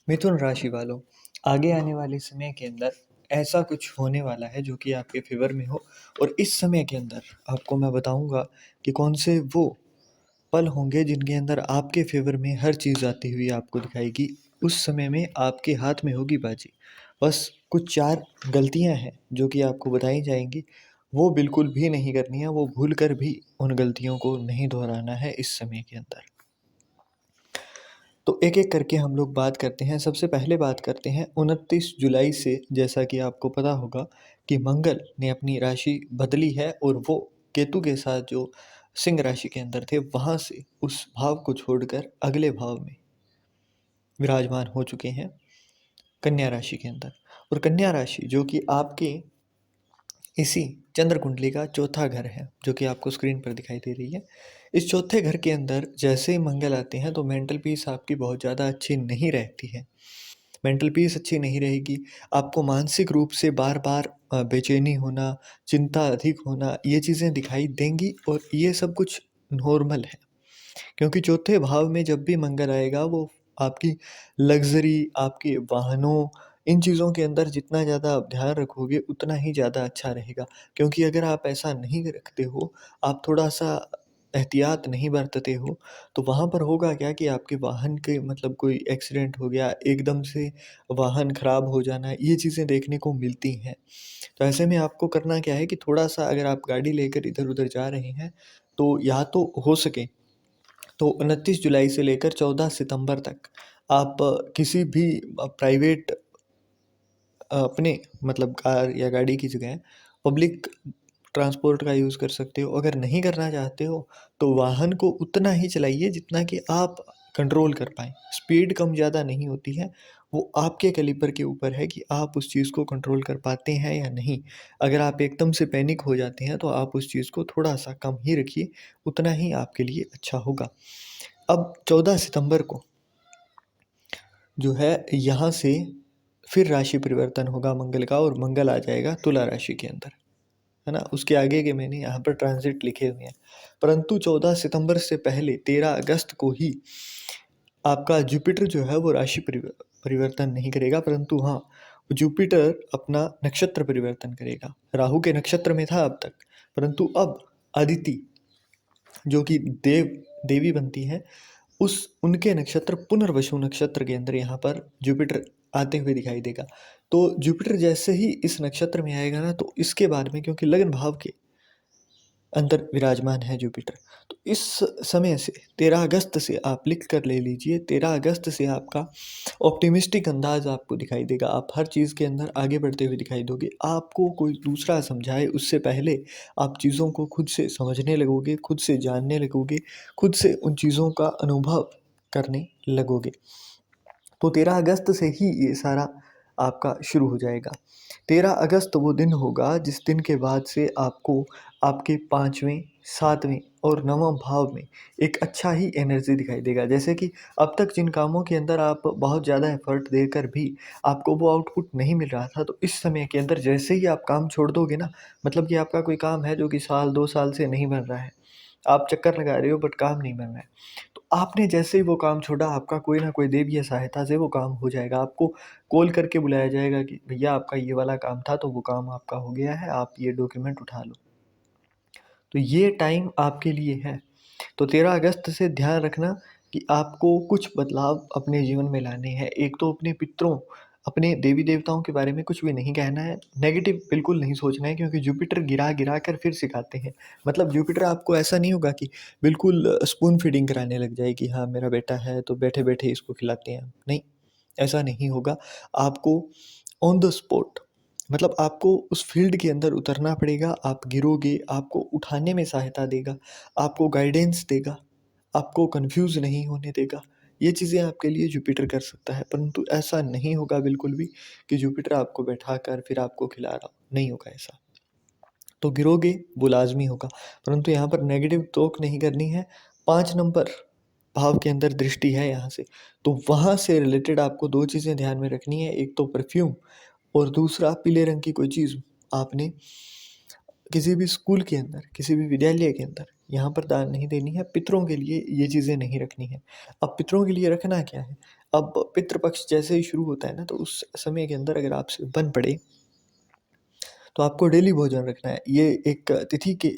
मिथुन राशि वालों, आगे आने वाले समय के अंदर ऐसा कुछ होने वाला है जो कि आपके फेवर में हो। और इस समय के अंदर आपको मैं बताऊंगा कि कौन से वो पल होंगे जिनके अंदर आपके फेवर में हर चीज़ आती हुई आपको दिखाएगी। उस समय में आपके हाथ में होगी बाजी। बस कुछ चार गलतियां हैं जो कि आपको बताई जाएंगी, वो बिल्कुल भी नहीं करनी है, वो भूल कर भी उन गलतियों को नहीं दोहराना है इस समय के अंदर। तो एक-एक करके हम लोग बात करते हैं। सबसे पहले बात करते हैं 29 जुलाई से। जैसा कि आपको पता होगा कि मंगल ने अपनी राशि बदली है और वो केतु के साथ जो सिंह राशि के अंदर थे, वहाँ से उस भाव को छोड़कर अगले भाव में विराजमान हो चुके हैं, कन्या राशि के अंदर। और कन्या राशि जो कि आपके इसी चंद्र कुंडली का चौथा घर है, जो कि आपको स्क्रीन पर दिखाई दे रही है। इस चौथे घर के अंदर जैसे ही मंगल आते हैं तो मेंटल पीस आपकी बहुत ज़्यादा अच्छी नहीं रहती है। मेंटल पीस अच्छी नहीं रहेगी। आपको मानसिक रूप से बार बार बेचैनी होना, चिंता अधिक होना, ये चीज़ें दिखाई देंगी और ये सब कुछ नॉर्मल है। क्योंकि चौथे भाव में जब भी मंगल आएगा वो आपकी लग्ज़री, आपके वाहनों, इन चीज़ों के अंदर जितना ज़्यादा आप ध्यान रखोगे उतना ही ज़्यादा अच्छा रहेगा। क्योंकि अगर आप ऐसा नहीं रखते हो, आप थोड़ा-सा एहतियात नहीं बरतते हो, तो वहाँ पर होगा क्या कि आपके वाहन के मतलब कोई एक्सीडेंट हो गया, एकदम से वाहन ख़राब हो जाना, ये चीज़ें देखने को मिलती हैं। तो ऐसे में आपको करना क्या है कि थोड़ा-सा अगर आप गाड़ी लेकर इधर-उधर जा रहे हैं, तो या तो हो सके तो 29 जुलाई से लेकर 14 सितंबर तक आप किसी भी प्राइवेट अपने मतलब कार या गाड़ी की जगह पब्लिक ट्रांसपोर्ट का यूज़ कर सकते हो। अगर नहीं करना चाहते हो तो वाहन को उतना ही चलाइए जितना कि आप कंट्रोल कर पाएँ। स्पीड कम ज़्यादा नहीं होती है, वो आपके कैलिपर के ऊपर है कि आप उस चीज़ को कंट्रोल कर पाते हैं या नहीं। अगर आप एकदम से पैनिक हो जाते हैं तो आप उस चीज़ को थोड़ा-सा कम ही रखिए, उतना ही आपके लिए अच्छा होगा। अब 14 सितंबर को जो है यहाँ से फिर राशि परिवर्तन होगा मंगल का और मंगल आ जाएगा तुला राशि के अंदर, है ना? उसके आगे के मैंने यहाँ पर ट्रांज़िट लिखे हुए हैं। परंतु 14 सितंबर से पहले 13 अगस्त को ही आपका जुपिटर जो है वो राशि परिवर्तन नहीं करेगा, परंतु हाँ, जुपिटर अपना नक्षत्र परिवर्तन करेगा। राहु के नक्षत्र में था अब तक, परंतु अब अदिति जो कि देवी बनती है, उस उनके नक्षत्र पुनर्वसु नक्षत्र के अंदर यहाँ पर जुपिटर आते हुए दिखाई देगा। तो जुपिटर जैसे ही इस नक्षत्र में आएगा ना, तो इसके बाद में क्योंकि लग्न भाव के अंदर विराजमान है जुपिटर, तो इस समय से 13 अगस्त से आप लिख कर ले लीजिए, 13 अगस्त से आपका ऑप्टिमिस्टिक अंदाज आपको दिखाई देगा। आप हर चीज़ के अंदर आगे बढ़ते हुए दिखाई दोगे। आपको कोई दूसरा समझाए उससे पहले आप चीज़ों को खुद से समझने लगोगे, खुद से जानने लगोगे, खुद से उन चीज़ों का अनुभव करने लगोगे। तो 13 अगस्त से ही ये सारा आपका शुरू हो जाएगा। 13 अगस्त वो दिन होगा जिस दिन के बाद से आपको आपके 5वें, 7वें और 9वें भाव में एक अच्छा ही एनर्जी दिखाई देगा। जैसे कि अब तक जिन कामों के अंदर आप बहुत ज़्यादा एफ़र्ट देकर भी आपको वो आउटपुट नहीं मिल रहा था, तो इस समय के अंदर जैसे ही आप काम छोड़ दोगे ना, मतलब कि आपका कोई काम है जो कि साल 2 साल से नहीं बन रहा है। आप चक्कर लगा रहे हो बट काम नहीं बन रहा है। तो आपने जैसे ही वो काम छोड़ा, आपका कोई ना कोई देवीय सहायता से वो काम हो जाएगा। आपको कॉल करके बुलाया जाएगा कि भैया आपका ये वाला काम था, तो वो काम आपका हो गया है, आप ये डॉक्यूमेंट उठा लो। तो ये टाइम आपके लिए है। तो 13 अगस्त से ध्यान रखना कि आपको कुछ बदलाव अपने जीवन में लाने हैं। एक तो अपने पितरों, अपने देवी-देवताओं के बारे में कुछ भी नहीं कहना है, नेगेटिव बिल्कुल नहीं सोचना है, क्योंकि जुपिटर गिरा-गिरा कर फिर सिखाते हैं। मतलब जुपिटर आपको ऐसा नहीं होगा कि बिल्कुल स्पून फीडिंग कराने लग जाए कि हाँ, मेरा बेटा है तो बैठे-बैठे इसको खिलाते हैं। नहीं, ऐसा नहीं होगा। आपको ऑन द स्पॉट मतलब आपको उस फ़ील्ड के अंदर उतरना पड़ेगा। आप गिरोगे, आपको उठाने में सहायता देगा, आपको गाइडेंस देगा, आपको कन्फ्यूज़ नहीं होने देगा। ये चीज़ें आपके लिए जुपिटर कर सकता है, परंतु ऐसा नहीं होगा बिल्कुल भी कि जुपिटर आपको बैठाकर फिर आपको खिला रहा हो, नहीं होगा ऐसा। तो गिरोगे वो लाज़मी होगा, परंतु यहाँ पर नेगेटिव टॉक नहीं करनी है। 5 नंबर भाव के अंदर दृष्टि है यहाँ से, तो वहाँ से रिलेटेड आपको 2 चीज़ें ध्यान में रखनी है, एक तो परफ्यूम और दूसरा पीले रंग की कोई चीज़ आपने किसी भी स्कूल के अंदर, किसी भी विद्यालय के अंदर यहाँ पर दान नहीं देनी है। पितरों के लिए ये चीज़ें नहीं रखनी है। अब पितरों के लिए रखना क्या है? अब पितृपक्ष जैसे ही शुरू होता है ना, तो उस समय के अंदर अगर आपसे बन पड़े तो आपको डेली भोजन रखना है। ये एक तिथि के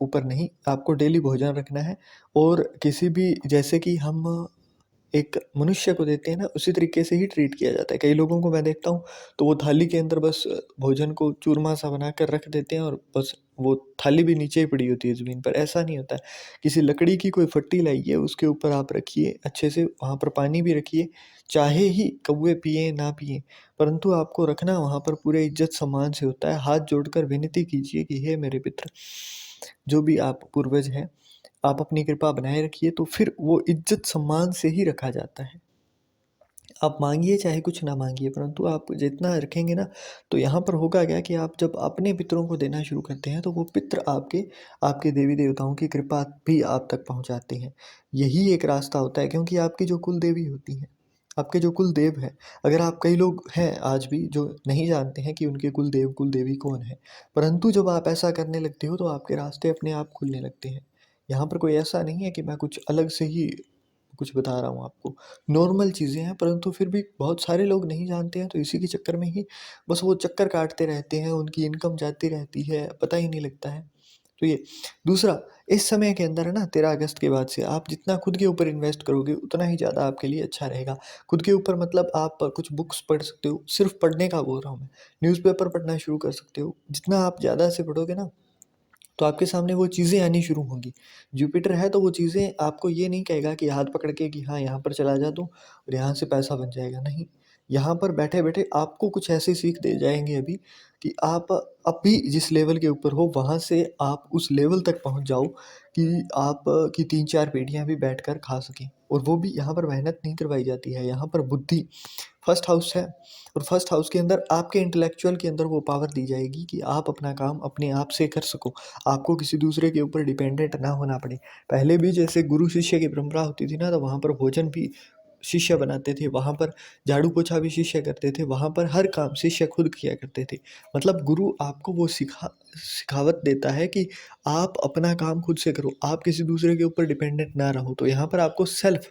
ऊपर नहीं, आपको डेली भोजन रखना है। और किसी भी, जैसे कि हम एक मनुष्य को देते हैं ना, उसी तरीके से ही ट्रीट किया जाता है। कई लोगों को मैं देखता हूँ, तो वो थाली के अंदर बस भोजन को चूरमा सा बनाकर रख देते हैं और बस वो थाली भी नीचे ही पड़ी होती है ज़मीन पर। ऐसा नहीं होता है। किसी लकड़ी की कोई फट्टी लाइए, उसके ऊपर आप रखिए अच्छे से, वहाँ पर पानी भी रखिए, चाहे ही कौवे पिएँ ना पिएँ, परंतु आपको रखना वहाँ पर पूरे इज़्ज़त सम्मान से होता है। हाथ जोड़कर विनती कीजिए कि हे मेरे पितर, जो भी आप पूर्वज हैं, आप अपनी कृपा बनाए रखिए, तो फिर वो इज्जत सम्मान से ही रखा जाता है। आप मांगिए चाहे कुछ ना मांगिए, परंतु आप जितना रखेंगे ना, तो यहाँ पर होगा क्या कि आप जब अपने पितरों को देना शुरू करते हैं, तो वो पितर आपके आपके देवी देवताओं की कृपा भी आप तक पहुँचाते हैं। यही एक रास्ता होता है, क्योंकि आपकी जो कुल देवी होती हैं, आपके जो कुल देव हैं, अगर आप, कई लोग हैं आज भी जो नहीं जानते हैं कि उनके कुल देव कुल देवी कौन है, परंतु जब आप ऐसा करने लगते हो तो आपके रास्ते अपने आप खुलने लगते हैं। यहाँ पर कोई ऐसा नहीं है कि मैं कुछ अलग से ही कुछ बता रहा हूँ आपको, नॉर्मल चीज़ें हैं, परंतु फिर भी बहुत सारे लोग नहीं जानते हैं, तो इसी के चक्कर में ही बस वो चक्कर काटते रहते हैं, उनकी इनकम जाती रहती है, पता ही नहीं लगता है। तो ये दूसरा, इस समय के अंदर है ना, 13 अगस्त के बाद से आप जितना खुद के ऊपर इन्वेस्ट करोगे, उतना ही ज़्यादा आपके लिए अच्छा रहेगा। खुद के ऊपर मतलब आप कुछ बुक्स पढ़ सकते हो, सिर्फ़ पढ़ने का बोल रहा हूँ मैं। न्यूज़पेपर पढ़ना शुरू कर सकते हो। जितना आप ज़्यादा से पढ़ोगे ना, तो आपके सामने वो चीज़ें आनी शुरू होंगी। जुपिटर है तो वो चीज़ें आपको ये नहीं कहेगा कि हाथ पकड़ के कि हाँ, यहाँ पर चला जा तू और यहाँ से पैसा बन जाएगा, नहीं। यहाँ पर बैठे-बैठे आपको कुछ ऐसी सीख दे जाएँगे अभी, कि आप अभी जिस लेवल के ऊपर हो, वहाँ से आप उस लेवल तक पहुँच जाओ कि आप की 3-4 पीढ़ियाँ भी बैठकर खा सकें। और वो भी यहाँ पर मेहनत नहीं करवाई जाती है, यहाँ पर बुद्धि, फर्स्ट हाउस है, और फर्स्ट हाउस के अंदर आपके इंटेलेक्चुअल के अंदर वो पावर दी जाएगी कि आप अपना काम अपने आप से कर सको। आपको किसी दूसरे के ऊपर डिपेंडेंट ना होना पड़े। पहले भी जैसे गुरु शिष्य की परंपरा होती थी ना, तो वहाँ पर भोजन भी शिष्य बनाते थे, वहाँ पर झाड़ू पोछा भी शिष्य करते थे, वहाँ पर हर काम शिष्य खुद किया करते थे। मतलब गुरु आपको वो सिखावत देता है कि आप अपना काम खुद से करो, आप किसी दूसरे के ऊपर डिपेंडेंट ना रहो। तो यहाँ पर आपको सेल्फ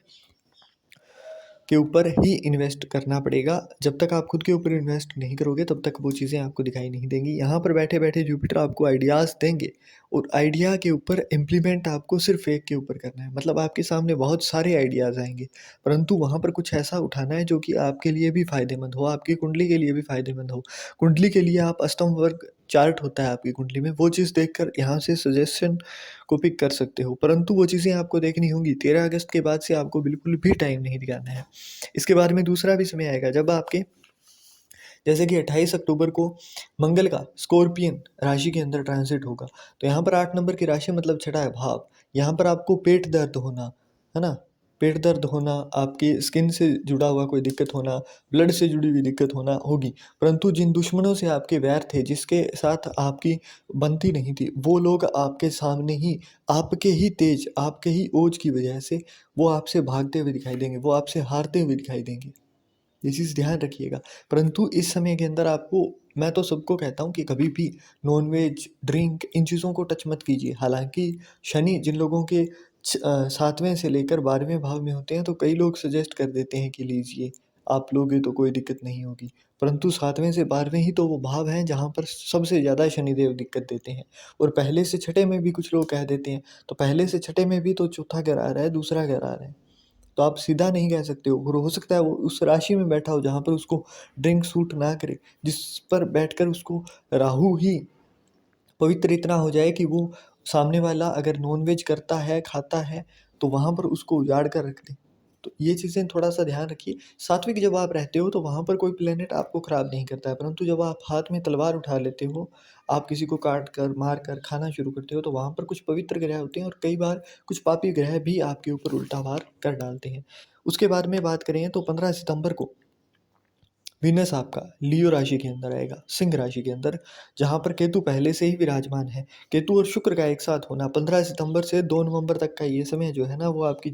के ऊपर ही इन्वेस्ट करना पड़ेगा। जब तक आप खुद के ऊपर इन्वेस्ट नहीं करोगे, तब तक वो चीज़ें आपको दिखाई नहीं देंगी। यहाँ पर बैठे-बैठे जुपिटर आपको आइडियाज़ देंगे, और आइडिया के ऊपर इम्प्लीमेंट आपको सिर्फ़ एक के ऊपर करना है। मतलब आपके सामने बहुत सारे आइडियाज़ आएँगे, परंतु वहाँ पर कुछ ऐसा उठाना है जो कि आपके लिए भी फ़ायदेमंद हो, आपकी कुंडली के लिए भी फ़ायदेमंद हो। कुंडली के लिए आप अष्टम वर्ग चार्ट होता है आपकी कुंडली में, वो चीज़ देखकर यहाँ से सजेशन को पिक कर सकते हो, परंतु वो चीज़ें आपको देखनी होंगी। 13 अगस्त के बाद से आपको बिल्कुल भी टाइम नहीं दिखाना है। इसके बाद में दूसरा भी समय आएगा, जब आपके, जैसे कि 28 अक्टूबर को मंगल का स्कॉर्पियन राशि के अंदर ट्रांसिट होगा। तो यहाँ पर 8 नंबर की राशि मतलब छठा है भाव। यहाँ पर आपको पेट दर्द होना, है ना? पेट दर्द होना, आपकी स्किन से जुड़ा हुआ कोई दिक्कत होना, ब्लड से जुड़ी हुई दिक्कत होना होगी। परंतु जिन दुश्मनों से आपके वैर थे, जिसके साथ आपकी बनती नहीं थी, वो लोग आपके सामने ही, आपके ही तेज, आपके ही ओज की वजह से वो आपसे भागते हुए दिखाई देंगे, वो आपसे हारते हुए दिखाई देंगे। ये चीज़ ध्यान रखिएगा। परंतु इस समय के अंदर आपको, मैं तो सबको कहता हूँ कि कभी भी नॉन-वेज, ड्रिंक, इन चीज़ों को टच मत कीजिए। हालाँकि शनि जिन लोगों के 7वें से लेकर 12वें भाव में होते हैं, तो कई लोग सजेस्ट कर देते हैं कि लीजिए, आप लोगे तो कोई दिक्कत नहीं होगी। परंतु 7वें से 12वें ही तो वो भाव हैं जहाँ पर सबसे ज़्यादा शनिदेव दिक्कत देते हैं। और पहले से छठे में भी कुछ लोग कह देते हैं, तो पहले से छठे में भी तो चौथा घर आ रहा है, दूसरा घर आ रहा है। तो आप सीधा नहीं कह सकते हो, और हो सकता है वो उस राशि में बैठा हो जहाँ पर उसको ड्रिंक सूट ना करे, जिस पर बैठकर उसको राहु ही पवित्र इतना हो जाए कि वो सामने वाला अगर नॉन-वेज करता है, खाता है, तो वहाँ पर उसको उजाड़ कर रख दे। तो ये चीज़ें थोड़ा-सा ध्यान रखिए। सात्विक जब आप रहते हो, तो वहाँ पर कोई प्लैनेट आपको खराब नहीं करता है, परंतु जब आप हाथ में तलवार उठा लेते हो, आप किसी को काट कर, मार कर खाना शुरू करते हो, तो वहाँ पर कुछ पवित्र ग्रह होते हैं और कई बार कुछ पापी ग्रह भी आपके ऊपर उल्टा वार कर डालते हैं। उसके बाद में बात करें तो 15 सितंबर को वीनस आपका लियो राशि के अंदर आएगा, सिंह राशि के अंदर, जहाँ पर केतु पहले से ही विराजमान है। केतु और शुक्र का एक साथ होना 15 सितंबर से 2 नवंबर तक का ये समय जो है ना, वो आपकी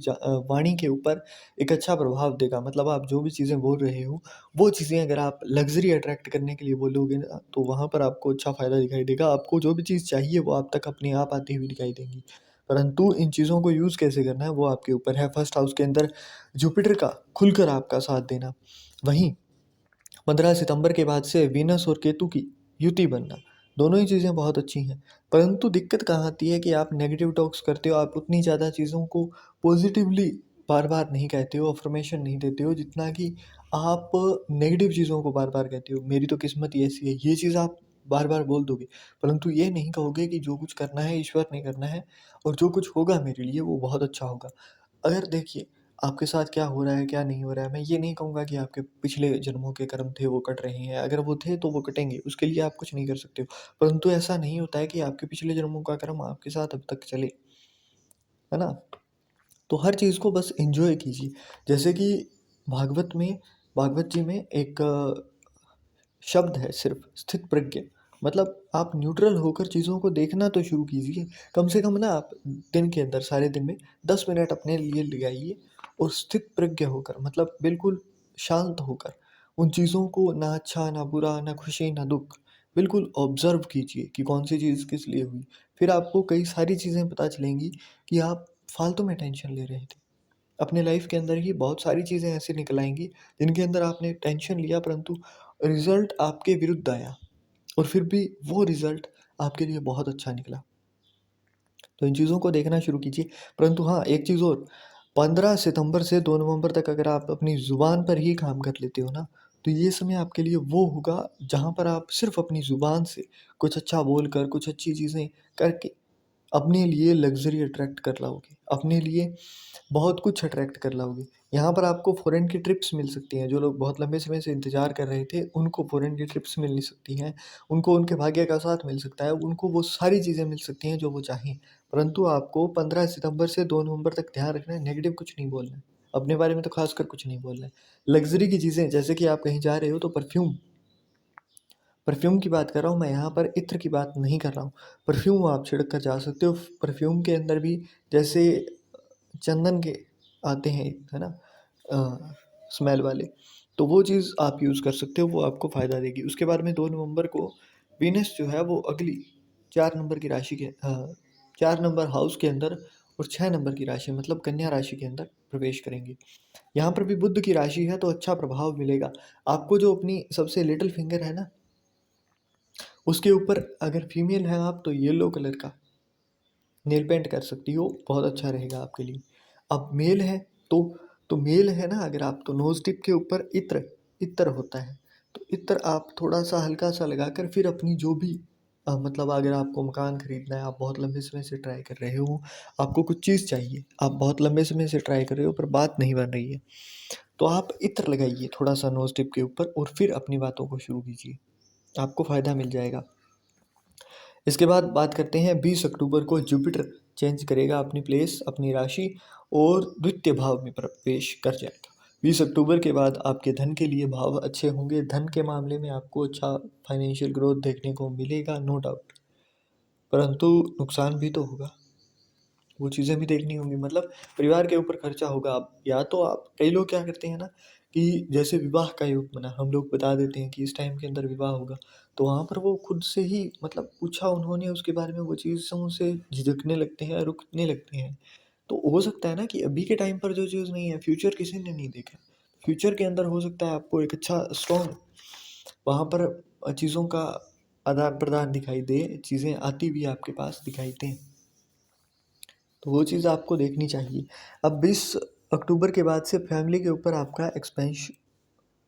वाणी के ऊपर एक अच्छा प्रभाव देगा। मतलब आप जो भी चीज़ें बोल रहे हो, वो चीज़ें अगर आप लग्ज़री अट्रैक्ट करने के लिए बोलोगे ना, तो वहाँ पर आपको अच्छा फ़ायदा दिखाई देगा। आपको जो भी चीज़ चाहिए, वो आप तक अपने आप आती हुई दिखाई देंगी। परंतु इन चीज़ों को यूज़ कैसे करना है वो आपके ऊपर है। फर्स्ट हाउस के अंदर जुपिटर का खुलकर आपका साथ देना, वहीं 15 सितंबर के बाद से वीनस और केतु की युति बनना, दोनों ही चीज़ें बहुत अच्छी हैं। परंतु दिक्कत कहाँ आती है कि आप नेगेटिव टॉक्स करते हो, आप उतनी ज़्यादा चीज़ों को पॉजिटिवली बार बार नहीं कहते हो, अफर्मेशन नहीं देते हो जितना कि आप नेगेटिव चीज़ों को बार बार कहते हो। मेरी तो किस्मत ही ऐसी है, ये चीज़ आप बार बार बोल दोगे, परंतु ये नहीं कहोगे कि जो कुछ करना है ईश्वर ने करना है और जो कुछ होगा मेरे लिए वो बहुत अच्छा होगा। अगर देखिए आपके साथ क्या हो रहा है, क्या नहीं हो रहा है, मैं ये नहीं कहूँगा कि आपके पिछले जन्मों के कर्म थे वो कट रहे हैं, अगर वो थे तो वो कटेंगे, उसके लिए आप कुछ नहीं कर सकते हो। परंतु ऐसा नहीं होता है कि आपके पिछले जन्मों का कर्म आपके साथ अब तक चले, है ना? तो हर चीज़ को बस एन्जॉय कीजिए। जैसे कि भागवत में भागवत जी में एक शब्द है सिर्फ, स्थित प्रज्ञ। मतलब आप न्यूट्रल होकर चीज़ों को देखना तो शुरू कीजिए। कम से कम ना आप दिन के अंदर, सारे दिन में 10 मिनट अपने लिए लगाइए और स्थित प्रज्ञ होकर, मतलब बिल्कुल शांत होकर उन चीज़ों को, ना अच्छा, ना बुरा, ना खुशी, ना दुःख, बिल्कुल ऑब्ज़र्व कीजिए कि कौन-सी चीज़ किस लिए हुई। फिर आपको कई सारी चीज़ें पता चलेंगी कि आप फालतू में टेंशन ले रहे थे। अपने लाइफ के अंदर ही बहुत सारी चीज़ें ऐसी निकल आएँगी जिनके अंदर आपने टेंशन लिया, परंतु रिज़ल्ट आपके विरुद्ध आया और फिर भी वो रिज़ल्ट आपके लिए बहुत अच्छा निकला। तो इन चीज़ों को देखना शुरू कीजिए। परंतु हाँ, एक चीज़ और, 15 सितंबर से 2 नवंबर तक अगर आप अपनी ज़ुबान पर ही काम कर लेते हो ना, तो ये समय आपके लिए वो होगा जहाँ पर आप सिर्फ़ अपनी ज़ुबान से कुछ अच्छा बोलकर, कुछ अच्छी चीज़ें करके अपने लिए लग्ज़री अट्रैक्ट कर लाओगे, अपने लिए बहुत कुछ अट्रैक्ट कर लाओगे। यहाँ पर आपको फ़ॉरेन की ट्रिप्स मिल सकती हैं, जो लोग बहुत लंबे समय से इंतज़ार कर रहे थे, उनको फ़ॉरेन की ट्रिप्स मिल सकती हैं, उनको उनके भाग्य का साथ मिल सकता है, उनको वो सारी चीज़ें मिल सकती हैं जो वो चाहें। परंतु आपको 15 सितंबर से 2 नवंबर तक ध्यान रखना है, नेगेटिव कुछ नहीं बोलना है, अपने बारे में तो ख़ासकर कुछ नहीं बोलना है। लग्ज़री की चीज़ें, जैसे कि आप कहीं जा रहे हो तो परफ्यूम परफ्यूम की बात कर रहा हूँ मैं, यहाँ पर इत्र की बात नहीं कर रहा हूँ। परफ्यूम आप छिड़क कर जा सकते हो। परफ्यूम के अंदर भी जैसे चंदन के आते हैं, है ना? स्मेल वाले, तो वो चीज़ आप यूज़ कर सकते हो, वो आपको फ़ायदा देगी। उसके बाद में 2 नवंबर को वीनस जो है वो अगली 4 नंबर की राशि के 4 नंबर हाउस के अंदर और 6 नंबर की राशि, मतलब कन्या राशि के अंदर प्रवेश करेंगे। यहाँ पर भी बुध की राशि है तो अच्छा प्रभाव मिलेगा। आपको जो अपनी सबसे लिटिल फिंगर है ना, उसके ऊपर अगर फीमेल हैं आप तो येलो कलर का नेल पेंट कर सकती हो, बहुत अच्छा रहेगा आपके लिए। अब मेल है तो मेल है ना, अगर आप तो नोज़ टिप के ऊपर इत्र इत्र होता है, तो इत्र आप थोड़ा-सा हल्का-सा लगाकर फिर अपनी जो भी मतलब अगर आपको मकान खरीदना है, आप बहुत लंबे समय से ट्राई कर रहे हो, आपको कुछ चीज़ चाहिए, आप बहुत लंबे समय से ट्राई कर रहे हो पर बात नहीं बन रही है, तो आप इत्र लगाइए थोड़ा-सा नोज़ टिप के ऊपर और फिर अपनी बातों को शुरू कीजिए, आपको फ़ायदा मिल जाएगा। इसके बाद बात करते हैं 20 अक्टूबर को जुपिटर चेंज करेगा अपनी प्लेस, अपनी राशि और द्वितीय भाव में प्रवेश कर जाएगा। 20 अक्टूबर के बाद आपके धन के लिए भाव अच्छे होंगे, धन के मामले में आपको अच्छा फाइनेंशियल ग्रोथ देखने को मिलेगा, नो डाउट। परंतु नुकसान भी तो होगा, वो चीज़ें भी देखनी होंगी, मतलब परिवार के ऊपर खर्चा होगा। आप या तो आप, कई लोग क्या करते हैं ना कि जैसे विवाह का योग बना, हम लोग बता देते हैं कि इस टाइम के अंदर विवाह होगा, तो वहाँ पर वो खुद से ही मतलब पूछा उन्होंने उसके बारे में, वो चीज़ों से झिझकने लगते हैं, रुकने लगते हैं। तो हो सकता है ना कि अभी के टाइम पर जो चीज़ नहीं है, फ्यूचर किसी ने नहीं देखा। फ्यूचर के अंदर हो सकता है आपको एक अच्छा स्ट्रॉन्ग वहाँ पर चीज़ों का आदान-प्रदान दिखाई दे, चीज़ें आती हुई आपके पास दिखाई दें। तो वो चीज़ आपको देखनी चाहिए। अब 20 अक्टूबर के बाद से फैमिली के ऊपर आपका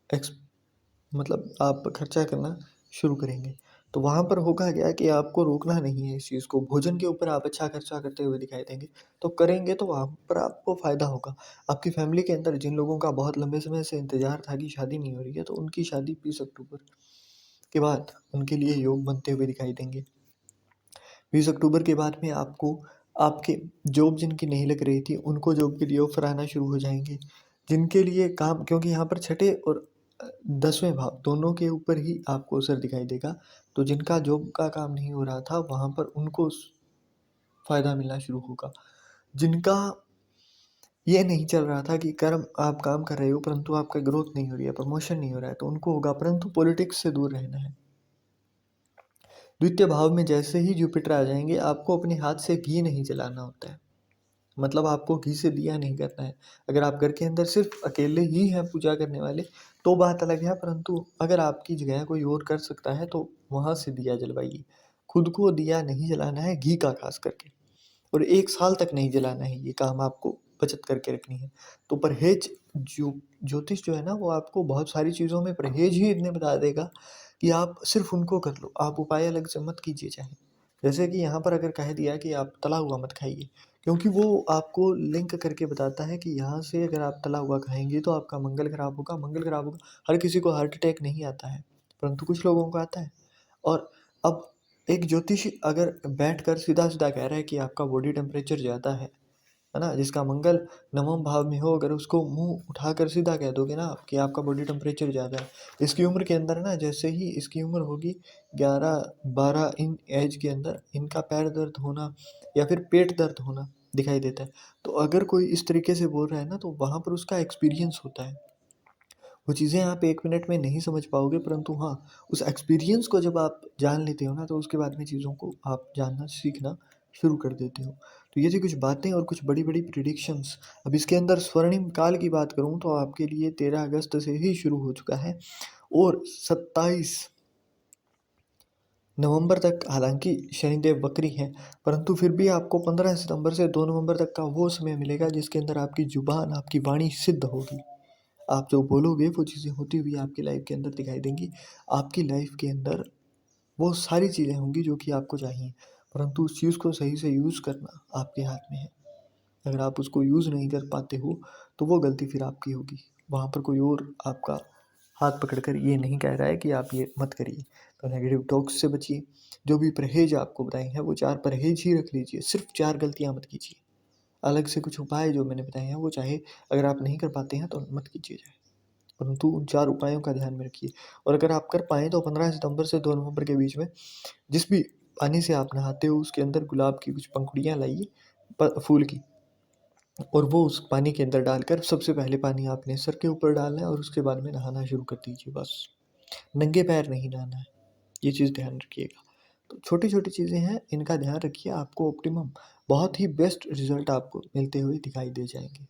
एक्स मतलब आप खर्चा करना शुरू करेंगे। तो वहाँ पर होगा क्या कि आपको रोकना नहीं है इस चीज़ को। भोजन के ऊपर आप अच्छा खर्चा करते हुए दिखाई देंगे, तो करेंगे तो वहाँ पर आपको फ़ायदा होगा। आपकी फैमिली के अंदर जिन लोगों का बहुत लंबे समय से इंतज़ार था कि शादी नहीं हो रही है, तो उनकी शादी 20 अक्टूबर के बाद उनके लिए योग बनते हुए दिखाई देंगे। 20 अक्टूबर के बाद में आपको आपके जॉब जिनकी नहीं लग रही थी, उनको जॉब के लिए ऑफ़र आना शुरू हो जाएँगे। जिनके लिए काम, क्योंकि यहाँ पर छठे और 10वें भाव दोनों के ऊपर ही आपको असर दिखाई देगा, तो जिनका जॉब का काम नहीं हो रहा था, वहाँ पर उनको स फ़ायदा मिलना शुरू होगा। जिनका ये नहीं चल रहा था कि कर्म आप काम कर रहे हो परंतु आपका ग्रोथ नहीं हो रही है, प्रमोशन नहीं हो रहा है, तो उनको होगा, परंतु पॉलिटिक्स से दूर रहना है। द्वितीय भाव में जैसे ही जुपिटर आ जाएँगे, आपको अपने हाथ से घी नहीं जलाना होता है। मतलब आपको घी से दिया नहीं करना है। अगर आप घर के अंदर सिर्फ़ अकेले ही हैं पूजा करने वाले, तो बात अलग है, परंतु अगर आपकी जगह कोई और कर सकता है, तो वहाँ से दिया जलवाइए। खुद को दिया नहीं जलाना है, घी का ख़ास करके। और 1 साल तक नहीं जलाना है, ये काम आपको बचत करके रखनी है। तो परहेज़ ज्योतिष जो है ना, वो आपको बहुत सारी चीज़ों में परहेज़ ही इतने बता देगा कि आप सिर्फ़ उनको कर लो, आप उपाय अलग से मत कीजिए चाहे। जैसे कि यहाँ पर अगर कह दिया कि आप तला हुआ मत खाइए, क्योंकि वो आपको लिंक करके बताता है कि यहाँ से अगर आप तला हुआ खाएँगे तो आपका मंगल खराब होगा, मंगल खराब होगा। हर किसी को हार्ट अटैक नहीं आता है, परंतु कुछ लोगों को आता है। और अब एक ज्योतिषी अगर बैठकर सीधा-सीधा कह रहा है कि आपका बॉडी टेम्परेचर ज़्यादा है ना? जिसका मंगल नवम भाव में हो, अगर उसको मुँह उठाकर सीधा कह दोगे ना आप कि आपका बॉडी टेम्परेचर ज़्यादा है। इसकी उम्र के अंदर ना, जैसे ही इसकी उम्र होगी 11-12 इन ऐज के अंदर इनका पैर दर्द होना या फिर पेट दर्द होना दिखाई देता है। तो अगर कोई इस तरीके से बोल रहा है ना, तो वहाँ पर उसका एक्सपीरियंस होता है। वो चीज़ें आप 1 मिनट में नहीं समझ पाओगे, परंतु हाँ, उस एक्सपीरियंस को जब आप जान लेते हो ना, तो उसके बाद में चीज़ों को आप जानना सीखना शुरू कर देते हो। तो ये थी कुछ बातें और कुछ बड़ी-बड़ी प्रेडिक्शंस। अब इसके अंदर स्वर्णिम काल की बात करूँ तो आपके लिए 13 अगस्त से ही शुरू हो चुका है और 27 नवंबर तक हालाँकि शनिदेव वक्री हैं, परंतु फिर भी आपको 15 सितंबर से 2 नवंबर तक का वो समय मिलेगा जिसके अंदर आपकी ज़ुबान, आपकी वाणी सिद्ध होगी। आप जो बोलोगे वो चीज़ें होती हुई आपकी लाइफ के अंदर दिखाई देंगी। आपकी लाइफ के अंदर वो सारी चीज़ें होंगी जो कि आपको चाहिए, परंतु उस चीज़ को सही से यूज़ करना आपके हाथ में है। अगर आप उसको यूज़ नहीं कर पाते हो, तो वो गलती फिर आपकी होगी। वहाँ पर कोई और आपका हाथ पकड़कर ये नहीं कह रहा है कि आप ये मत करिए। तो नेगेटिव टॉक्स से बचिए। जो भी परहेज़ आपको बताए हैं, वो 4 परहेज़ ही रख लीजिए, सिर्फ़ 4 गलतियाँ मत कीजिए। अलग से कुछ उपाय जो मैंने बताए हैं, वो चाहे अगर आप नहीं कर पाते हैं, तो मत कीजिए चाहे। परंतु उन 4 उपायों का ध्यान में रखिए और अगर आप कर पाएँ तो 15 सितंबर से 2 नवंबर के बीच में जिस भी पानी से आप नहाते हो उसके अंदर गुलाब की कुछ पंखुड़ियाँ लाइए फूल की, और वो उस पानी के अंदर डालकर सबसे पहले पानी आपने सर के ऊपर डालना है और उसके बाद में नहाना शुरू कर दीजिए बस। नंगे पैर नहीं नहाना है, ये चीज़ ध्यान रखिएगा। तो छोटी-छोटी चीज़ें हैं, इनका ध्यान रखिए, आपको ऑप्टिमम बहुत ही बेस्ट रिज़ल्ट आपको मिलते हुए दिखाई दे जाएँगे।